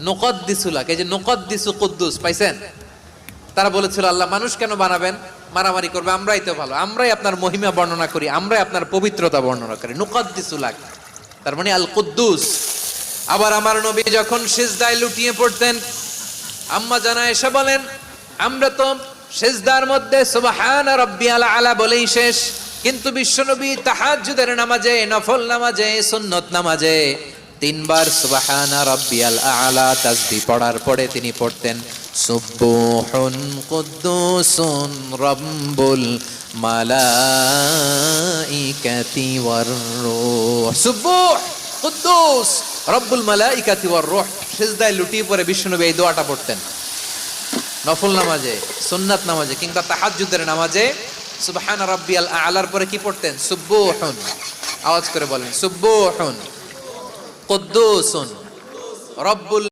নুকদ্দিসুলাক, এই যে নুকদ্দিসু কুদ্দুস পাইছেন? তারা বলেছিল আল্লাহ মানুষ কেন বানাবেন, মারামারি করবে, আমরাই তো ভালো, আমরাই আপনার মহিমা বর্ণনা করি, আমরাই আপনার পবিত্রতা বর্ণনা করি। নুকদ্দিসুলাক তার মানে আল কুদ্দুস। আবার আমার নবী যখন সিজদায় লুটিয়ে পড়তেন, আম্মা জানা এসে বলেন আমরা তো সিজদার মধ্যে সুবহানা রাব্বিয়াল আলা বলেই শেষ, কিন্তু বিশ্বনবী তাহাজ্জুদের নামাজে, নফল নামাজে, সুন্নত নামাজে তিনবার সুবহানা রাব্বিয়াল আলা তাসবিহ পড়ার পরে তিনি পড়তেন সুবহুন কুদ্দুসুন রাব্বুল মালাইকাতি ওয়ার রূহ। সুবহ কুদ্দুস রব্বুল মালাইকাতি ওয়ার রূহ। সিজদায় লুটিয়ে পড়ে বিশ্বনবী এই দোয়াটা পড়তেন নফল নামাজে, সুন্নাত নামাজে কিংবা তাহাজ্জুদের নামাজে। সুবহান রাব্বিয়াল আলার পরে কি পড়তেন? সুবহুন, আওয়াজ করে বলেন সুবহুন কুদ্দুসুন রব্বুল